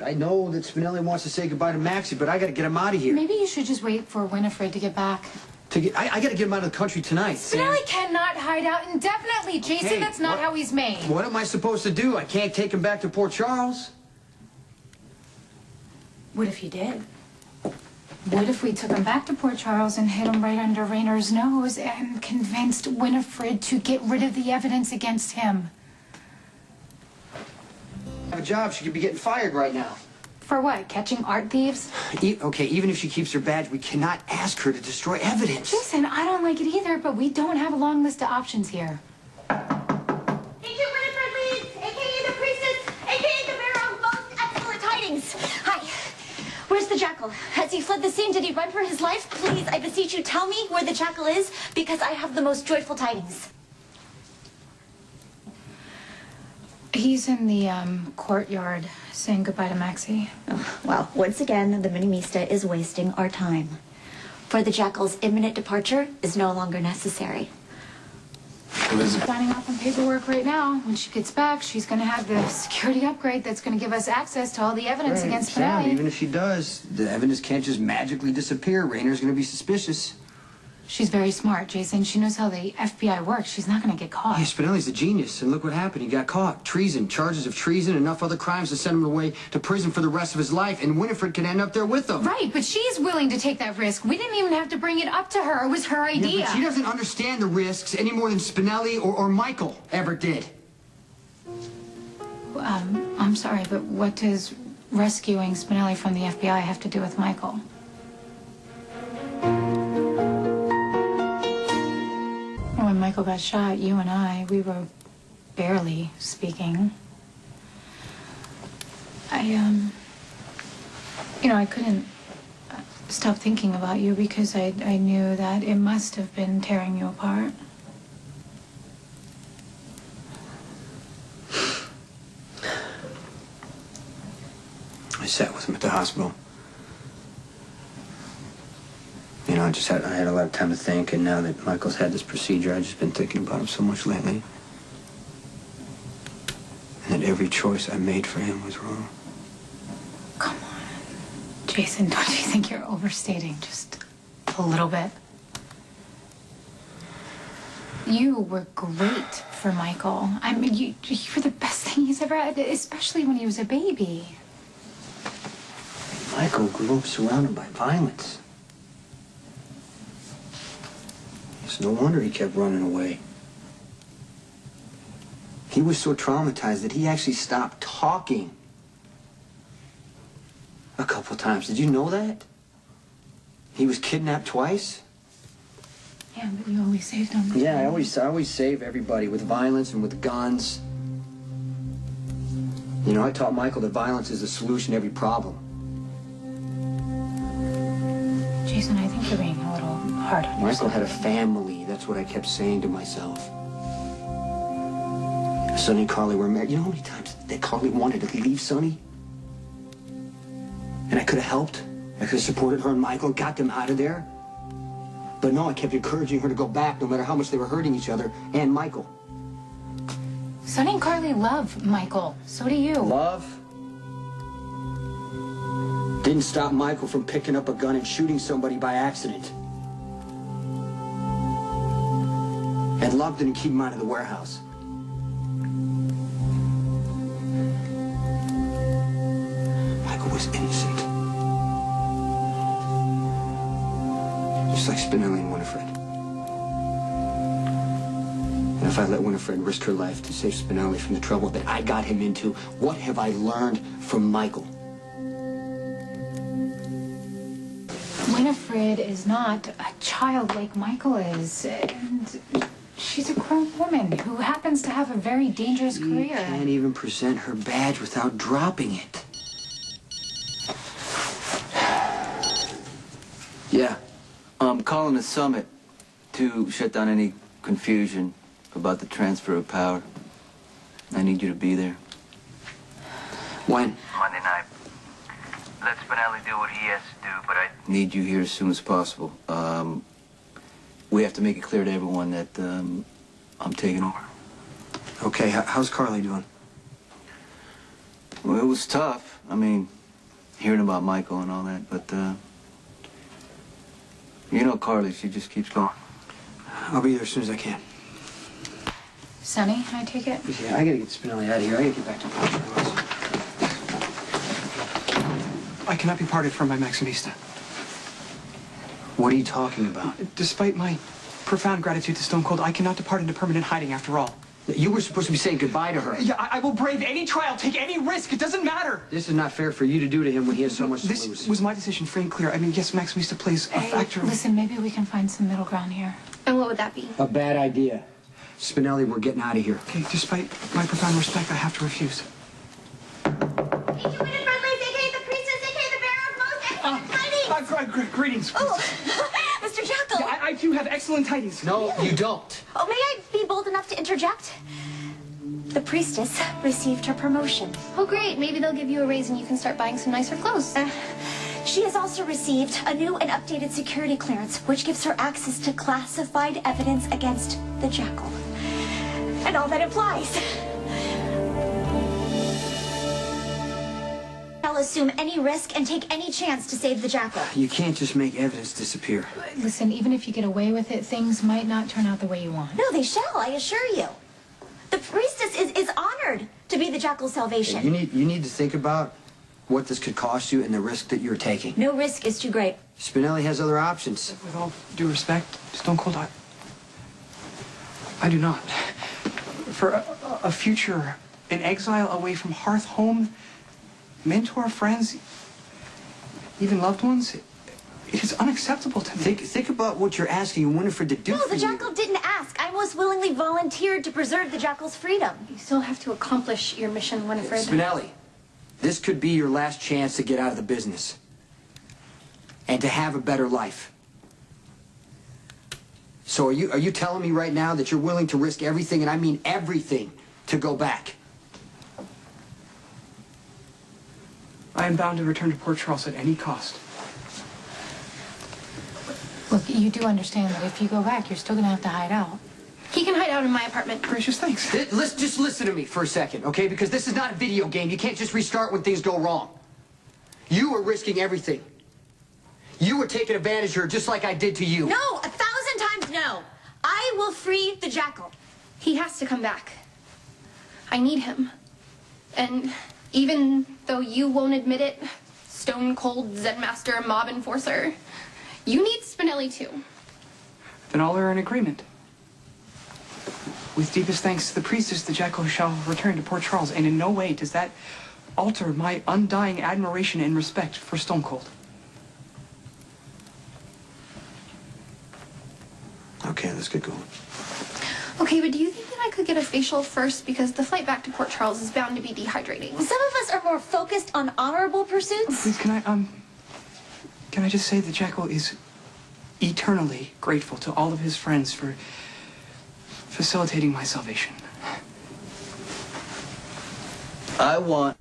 I know that Spinelli wants to say goodbye to Maxie, but I gotta get him out of here. Maybe you should just wait for Winifred to get back. I gotta get him out of the country tonight. Spinelli cannot hide out indefinitely, Jason. Okay, that's not how he's made. What am I supposed to do? I can't take him back to Port Charles. What if you did? What if we took him back to Port Charles and hid him right under Raynor's nose and convinced Winifred to get rid of the evidence against him? Have a job, she could be getting fired right now. For what? Catching art thieves? Okay, even if she keeps her badge, we cannot ask her to destroy evidence. Jason, I don't like it either, but we don't have a long list of options here. Agent Winifred Leeds, a.k.a. the Priestess, a.k.a. the bearer of most excellent tidings. Hi. Where's the Jackal? Has he fled the scene? Did he run for his life? Please, I beseech you, tell me where the Jackal is, because I have the most joyful tidings. He's in the courtyard saying goodbye to Maxie. Oh, well, once again, the Minimista is wasting our time. For the Jackal's imminent departure is no longer necessary. Signing off on paperwork right now. When she gets back, she's going to have the security upgrade that's going to give us access to all the evidence against Spinelli. Sam, even if she does, the evidence can't just magically disappear. Raynor's going to be suspicious. She's very smart, Jason. She knows how the FBI works. She's not going to get caught. Yeah, Spinelli's a genius, and look what happened. He got caught. Treason, charges of treason, enough other crimes to send him away to prison for the rest of his life, and Winifred could end up there with him. Right, but she's willing to take that risk. We didn't even have to bring it up to her. It was her idea. Yeah, but she doesn't understand the risks any more than Spinelli or Michael ever did. I'm sorry, but what does rescuing Spinelli from the FBI have to do with Michael? When Michael got shot, you and we were barely speaking. I couldn't stop thinking about you because I knew that it must have been tearing you apart. I sat with him at the hospital. You know, I had a lot of time to think, and now that Michael's had this procedure, I've just been thinking about him so much lately. And that every choice I made for him was wrong. Come on. Jason, don't you think you're overstating just a little bit? You were great for Michael. I mean, you were the best thing he's ever had, especially when he was a baby. Michael grew up surrounded by violence. It's no wonder he kept running away. He was so traumatized that he actually stopped talking a couple times. Did you know that? He was kidnapped twice. Yeah, but you always saved him. Yeah, I always save everybody with violence and with guns. You know, I taught Michael that violence is the solution to every problem. Jason, I think you're being a little hard on yourself. Michael had a family. That's what I kept saying to myself. Sonny and Carly were married. You know how many times that Carly wanted to leave Sonny? And I could have helped. I could have supported her and Michael, got them out of there. But no, I kept encouraging her to go back no matter how much they were hurting each other and Michael. Sonny and Carly love Michael. So do you. Love didn't stop Michael from picking up a gun and shooting somebody by accident. And love didn't keep him out of the warehouse. Michael was innocent. Just like Spinelli and Winifred. And if I let Winifred risk her life to save Spinelli from the trouble that I got him into, what have I learned from Michael? Winifred is not a child like Michael is. And she's a grown woman who happens to have a very dangerous career. She can't even present her badge without dropping it. Yeah. I'm calling a summit to shut down any confusion about the transfer of power. I need you to be there. When? Monday night. Let Spinelli do what he has to do, but I Need you here as soon as possible. We have to make it clear to everyone that I'm taking over. Okay, how's Carly doing? Well, it was tough. I mean, hearing about Michael and all that, but, you know Carly, she just keeps going. I'll be there as soon as I can. Sonny, I take it? Yeah, I gotta get Spinelli out of here. I gotta get back to Port Charles. I cannot be parted from my Maximista. What are you talking about? Despite my profound gratitude to Stone Cold, I cannot depart into permanent hiding after all. You were supposed to be saying goodbye to her. Yeah, I will brave any trial, take any risk. It doesn't matter. This is not fair for you to do to him when he has so much to lose. This was my decision, free and clear. I mean, yes, Maximista plays a factor. Listen, maybe we can find some middle ground here. And what would that be? A bad idea. Spinelli, we're getting out of here. Okay, despite my profound respect, I have to refuse. Greetings. Oh, Mr. Jackal. Yeah, I too have excellent tidings. No, you don't. Oh, may I be bold enough to interject? The priestess received her promotion. Oh, great. Maybe they'll give you a raise and you can start buying some nicer clothes. She has also received a new and updated security clearance, which gives her access to classified evidence against the Jackal. And all that implies. I'll assume any risk and take any chance to save the Jackal. You can't just make evidence disappear. Listen, even if you get away with it, things might not turn out the way you want. No, they shall, I assure you. The priestess is honored to be the Jackal's salvation. You need to think about what this could cost you and the risk that you're taking. No risk is too great. Spinelli has other options. With all due respect, Stone Cold, I do not. For a future in exile away from hearth, home, mentor, friends, even loved ones, it is unacceptable to me. Think about what you're asking Winifred to do No, for the you. Jackal didn't ask. I most willingly volunteered to preserve the Jackal's freedom. You still have to accomplish your mission, Winifred. Spinelli, this could be your last chance to get out of the business and to have a better life. So are you telling me right now that you're willing to risk everything, and I mean everything, to go back? I am bound to return to Port Charles at any cost. Look, you do understand that if you go back, you're still going to have to hide out. He can hide out in my apartment. Gracious thanks. Let's just listen to me for a second, okay? Because this is not a video game. You can't just restart when things go wrong. You were risking everything. You were taking advantage of her just like I did to you. No, 1,000 times no. I will free the Jackal. He has to come back. I need him. And even though you won't admit it, Stone Cold Zen Master Mob Enforcer, you need Spinelli too. Then all are in agreement. With deepest thanks to the priestess, the Jackal shall return to Port Charles, and in no way does that alter my undying admiration and respect for Stone Cold. Okay, let's get going. Okay, but do you think that I could get a facial first? Because the flight back to Port Charles is bound to be dehydrating. Some of us are more focused on honorable pursuits. Please, can I just say the Jackal is eternally grateful to all of his friends for facilitating my salvation. I want